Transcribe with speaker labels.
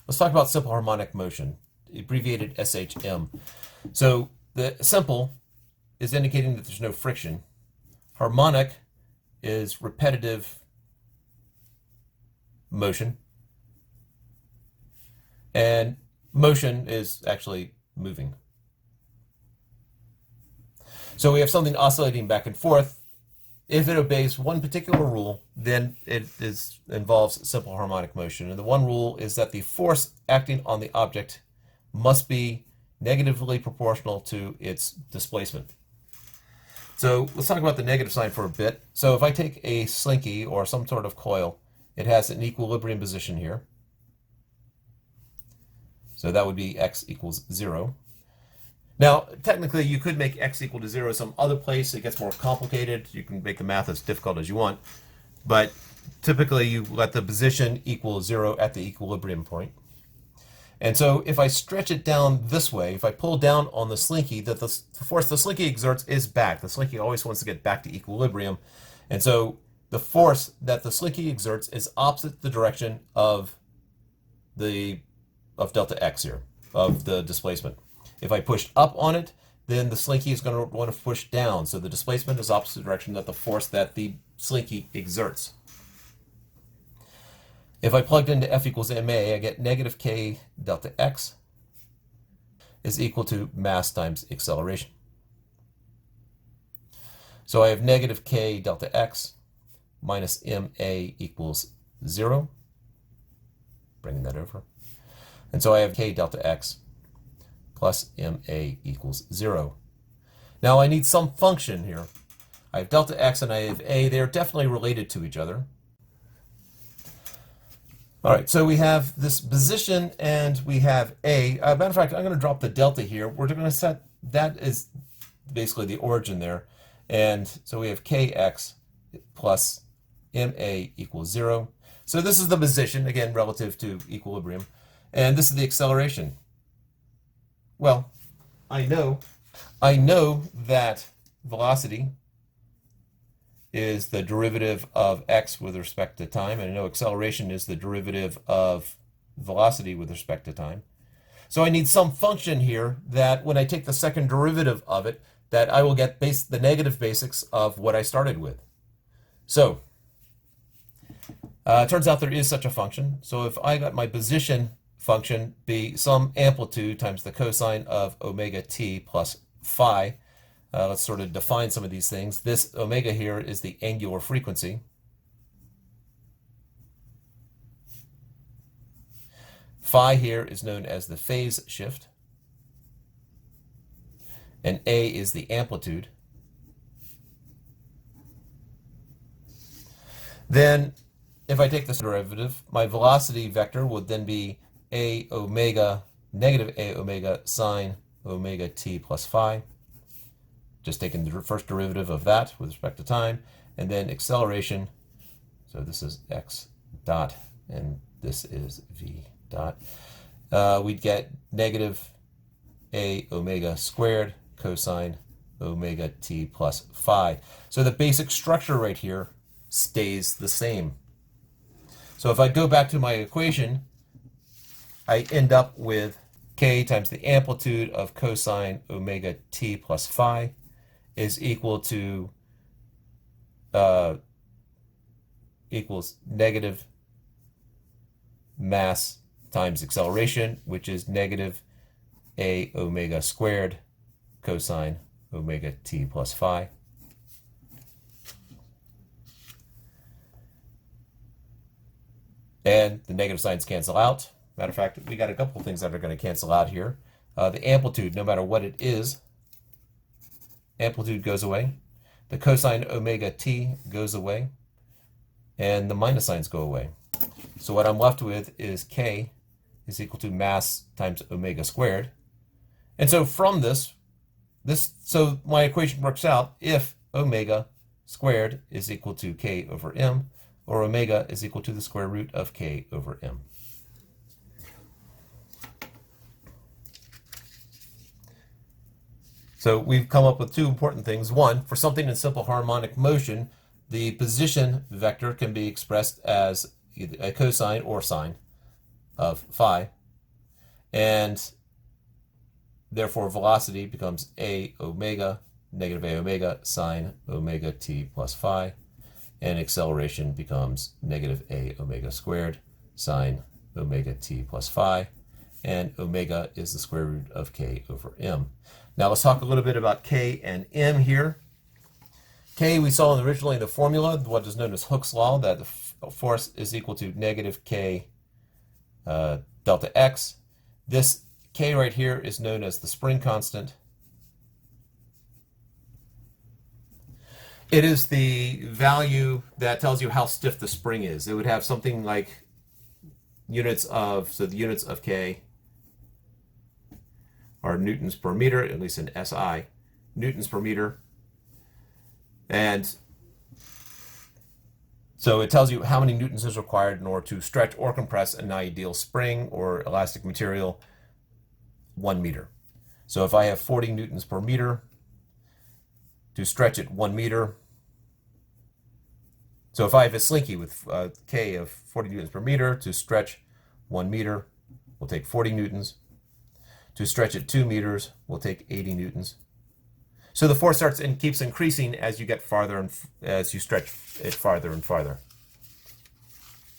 Speaker 1: Let's talk about simple harmonic motion, abbreviated SHM. So the simple is indicating that there's no friction. Harmonic is repetitive motion. And motion is actually moving. So we have something oscillating back and forth. If it obeys one particular rule, then it involves simple harmonic motion. And the one rule is that the force acting on the object must be negatively proportional to its displacement. So let's talk about the negative sign for a bit. So if I take a slinky or some sort of coil, it has an equilibrium position here. So that would be x equals 0. Now, technically, you could make x equal to 0 some other place. It gets more complicated. You can make the math as difficult as you want. But typically, you let the position equal 0 at the equilibrium point. And so if I stretch it down this way, if I pull down on the slinky, the force the slinky exerts is back. The slinky always wants to get back to equilibrium. And so the force that the slinky exerts is opposite the direction of delta x here, of the displacement. If I push up on it, then the slinky is going to want to push down. So the displacement is opposite direction of the force that the slinky exerts. If I plugged into F equals ma, I get negative k delta x is equal to mass times acceleration. So I have negative k delta x minus ma equals 0. Bringing that over. And so I have k delta x plus ma equals 0. Now I need some function here. I have delta x and I have a. They're definitely related to each other. All right, so we have this position and we have a. Matter of fact, I'm going to drop the delta here. We're going to set, that is basically the origin there. And so we have kx plus ma equals 0. So this is the position, again, relative to equilibrium. And this is the acceleration. Well, I know that velocity is the derivative of x with respect to time, and I know acceleration is the derivative of velocity with respect to time. So I need some function here that when I take the second derivative of it, that I will get the negative basics of what I started with. So it turns out there is such a function. So if I got my position function be some amplitude times the cosine of omega t plus phi. Let's sort of define some of these things. This omega here is the angular frequency. Phi here is known as the phase shift. And a is the amplitude. Then if I take this derivative, my velocity vector would then be a omega, negative a omega sine omega t plus phi. Just taking the first derivative of that with respect to time. And then acceleration, so this is x dot and this is v dot. We'd get negative a omega squared cosine omega t plus phi. So the basic structure right here stays the same. So if I go back to my equation, I end up with k times the amplitude of cosine omega t plus phi is equal to equals negative mass times acceleration, which is negative a omega squared cosine omega t plus phi. And the negative signs cancel out. Matter of fact, we got a couple of things that are going to cancel out here. The amplitude, no matter what it is, amplitude goes away. The cosine omega t goes away. And the minus signs go away. So what I'm left with is k is equal to mass times omega squared. And so from this, so my equation works out if omega squared is equal to k over m, or omega is equal to the square root of k over m. So we've come up with two important things. One, for something in simple harmonic motion, the position vector can be expressed as either a cosine or sine of phi. And therefore velocity becomes a omega, negative a omega sine omega t plus phi. And acceleration becomes negative a omega squared sine omega t plus phi. And omega is the square root of k over m. Now let's talk a little bit about k and m here. K we saw originally in the formula, what is known as Hooke's law, that the force is equal to negative k delta x. This k right here is known as the spring constant. It is the value that tells you how stiff the spring is. It would have something like units of, so the units of k are newtons per meter, at least in SI, newtons per meter. And so it tells you how many newtons is required in order to stretch or compress an ideal spring or elastic material 1 meter. So if I have 40 newtons per meter, to stretch it 1 meter. So if I have a slinky with K of 40 newtons per meter, to stretch 1 meter, we'll take 40 newtons. To stretch it 2 meters, we'll take 80 newtons. So the force starts and keeps increasing as you get farther and as you stretch it farther and farther.